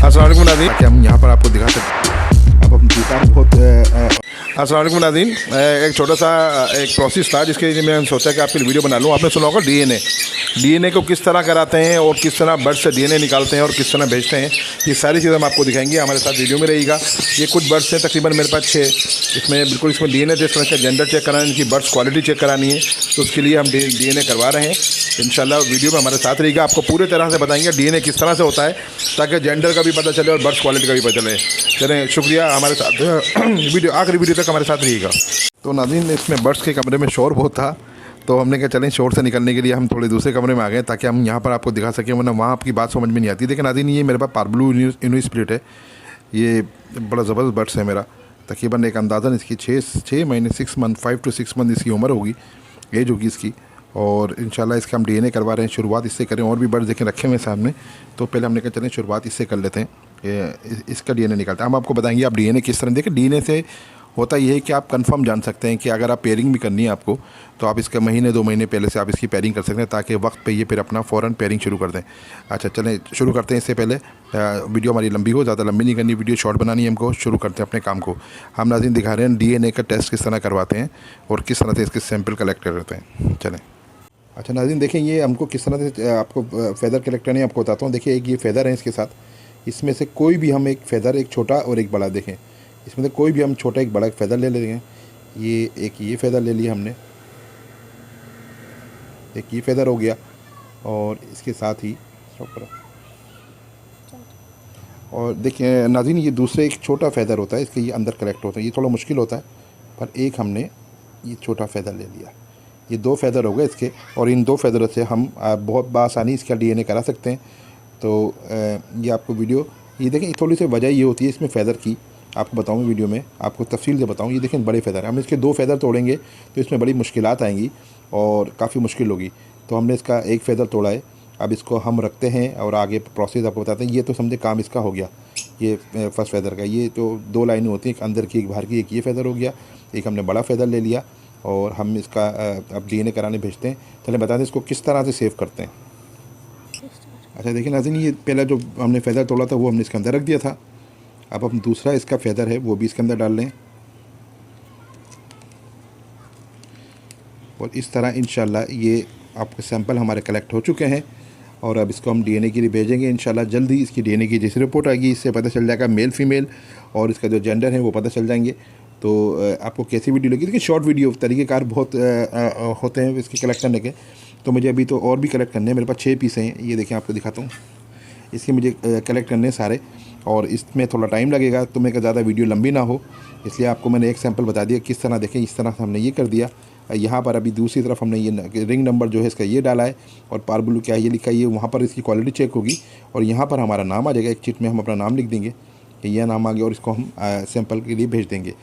अस्सलाम वालेकुम नाज़रीन, कि हम यहाँ पर आपको दिखा सकते अब हम दुकान बहुत अस्सलाम वालेकुम नाज़रीन, एक छोटा सा एक प्रोसेस था जिसके लिए मैंने सोचा कि आपके लिए वीडियो बना लूँ। आपने सुना होगा डीएनए को किस तरह कराते हैं और किस तरह बर्ड से डीएनए निकालते हैं और किस तरह भेजते हैं, ये सारी चीज़ें हम आपको दिखाएंगे। हमारे साथ वीडियो में रहेगा। ये कुछ बर्ड्स हैं, तकरीबन मेरे पास 6। इसमें बिल्कुल इसमें डीएनए टेस्ट करना है, जेंडर चेक कराना है, इनकी बर्ड्स क्वालिटी चेक करानी है, तो उसके लिए हम डीएनए करवा रहे हैं। इंशाल्लाह वीडियो में हमारे साथ रहेगा, आपको पूरे तरह से बताएंगे डीएनए किस तरह से होता है, ताकि जेंडर का भी पता चले और बर्ड्स क्वालिटी का भी पता चले। चलें, शुक्रिया, हमारे साथ वीडियो आखिरी वीडियो तक हमारे साथ रहिएगा। तो नाज़रीन, इसमें बर्ड्स के कमरे में शोर बहुत था, तो हमने कहा चलें शोर से निकलने के लिए हम थोड़े दूसरे कमरे में आ गए ताकि हम यहाँ पर आपको दिखा सकें, वरना वहाँ आपकी बात समझ में नहीं आती। देखिए नाज़रीन, ये मेरे पास पारब्लू इनू स्प्लिट है, ये बड़ा ज़बरदस्त बर्ड्स है मेरा। तकरीबन एक अंदाज़न इसकी 6 महीने 6 मंथ 5 to 6 मंथ इसकी उम्र होगी, एज होगी इसकी। और इंशाल्लाह इसका हम डीएनए करवा रहे हैं, शुरुआत इससे करें। और भी बर्ड्स देखें रखे हुए सामने, तो पहले हमने कहा चलें शुरुआत इससे कर लेते हैं, इसका डीएनए निकालते हैं। हम आपको बताएंगे आप डीएनए किस तरह देखें। डीएनए से होता ये है कि आप कंफर्म जान सकते हैं कि अगर आप पेयरिंग भी करनी है आपको, तो आप इसका महीने 2 महीने पहले से आप इसकी पेयरिंग कर सकते हैं, ताकि वक्त पे ये फिर अपना फ़ौरन पेयरिंग शुरू कर दें। अच्छा चलें शुरू करते हैं। इससे पहले वीडियो हमारी लंबी हो, ज़्यादा लंबी नहीं करनी, वीडियो शॉर्ट बनानी है हमको। शुरू करते हैं अपने काम को। हम नाज़रीन दिखा रहे हैं डीएनए का टेस्ट किस तरह करवाते हैं और किस तरह से इसके सैंपल कलेक्ट करते हैं। चलें। अच्छा नाज़रीन देखें, ये हमको किस तरह से आपको फ़ेदर कलेक्ट करने आपको बताता हूँ। देखिए एक ये फ़ेदर है, इसके साथ इसमें से कोई भी हम एक फ़ेदर, एक छोटा और एक बड़ा, देखें इसमें से कोई भी हम छोटा एक बड़ा एक फ़ेदर ले लेंगे। ये फ़ेदर ले लिया हमने, एक ये फ़ेदर हो गया, और इसके साथ ही और देखिए नाज़रीन, ये दूसरे एक छोटा फ़ेदर होता है, इसके ये अंदर कलेक्ट होता है। ये थोड़ा मुश्किल होता है, पर एक हमने ये छोटा फ़ेदर ले लिया। ये 2 फ़ेदर हो गए इसके, और इन 2 फ़ेदरों से हम बहुत बआसानी इसका डीएनए करा सकते हैं। तो ये आपको वीडियो, ये देखें थोड़ी सी वजह ये होती है इसमें फ़ेदर की, आपको बताऊँ वीडियो में, आपको तफसील से बताऊँ। ये देखें बड़े फ़ेदर, हम इसके 2 फ़ेदर तोड़ेंगे तो इसमें बड़ी मुश्किलात आएंगी और काफ़ी मुश्किल होगी। तो हमने इसका एक फ़ेदर तोड़ा है, अब इसको हम रखते हैं और आगे प्रोसेस आपको बताते हैं। ये तो समझे काम इसका हो गया, ये फर्स्ट फ़ेदर का। ये तो 2 लाइनें होती हैं, एक अंदर की एक बाहर की, एक ये फ़ेदर हो गया, एक हमने बड़ा फ़ेदर ले लिया, और हम इसका अब डीएनए कराने भेजते हैं। चलें बताते हैं इसको किस तरह से सेव करते हैं। अच्छा देखिए नाज़रीन, ये पहला जो हमने फ़ेदर तोड़ा था वो हमने इसके अंदर रख दिया था। अब हम दूसरा इसका फ़ेदर है वो भी इसके अंदर डाल लें, और इस तरह इंशाल्लाह ये आपके सैंपल हमारे कलेक्ट हो चुके हैं। और अब इसको हम डीएनए के लिए भेजेंगे। इंशाल्लाह जल्दी इसकी डीएनए की जैसी रिपोर्ट आएगी, इससे पता चल जाएगा मेल फीमेल, और इसका जो जेंडर है वो पता चल जाएंगे। तो आपको कैसी वीडियो लगी? देखिए शॉर्ट वीडियो, तरीक़ेकार बहुत होते हैं इसके कलेक्ट करने के। तो मुझे अभी तो और भी कलेक्ट करने हैं, मेरे पास 6 पीस हैं। ये देखिए आपको दिखाता हूँ, इसके मुझे कलेक्ट करने हैं सारे, और इसमें थोड़ा टाइम लगेगा, तो मैं ज़्यादा वीडियो लंबी ना हो, इसलिए आपको मैंने एक सैंपल बता दिया किस तरह। देखें इस तरह से हमने ये कर दिया। यहाँ पर अभी दूसरी तरफ हमने ये रिंग नंबर जो है इसका ये डाला है, और पारब्लू क्या है ये लिखा है, ये वहाँ पर इसकी क्वालिटी चेक होगी, और यहाँ पर हमारा नाम आ जाएगा। एक चिट में हम अपना नाम लिख देंगे कि यह नाम आ गया, और इसको हम सैंपल के लिए भेज देंगे।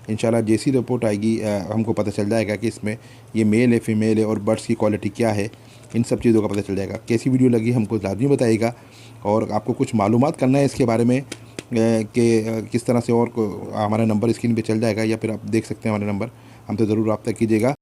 इंशाल्लाह जैसी रिपोर्ट आएगी हमको पता चल जाएगा कि इसमें ये मेल है फीमेल है और बर्ड्स की क्वालिटी क्या है, इन सब चीज़ों का पता चल जाएगा। कैसी वीडियो लगी हमको लाजमी बताइएगा, और आपको कुछ मालूमात करना है इसके बारे में कि किस तरह से, और हमारा नंबर स्क्रीन पे चल जाएगा, या फिर आप देख सकते हैं हमारा नंबर, हमसे ज़रूर रब्ता कीजिएगा।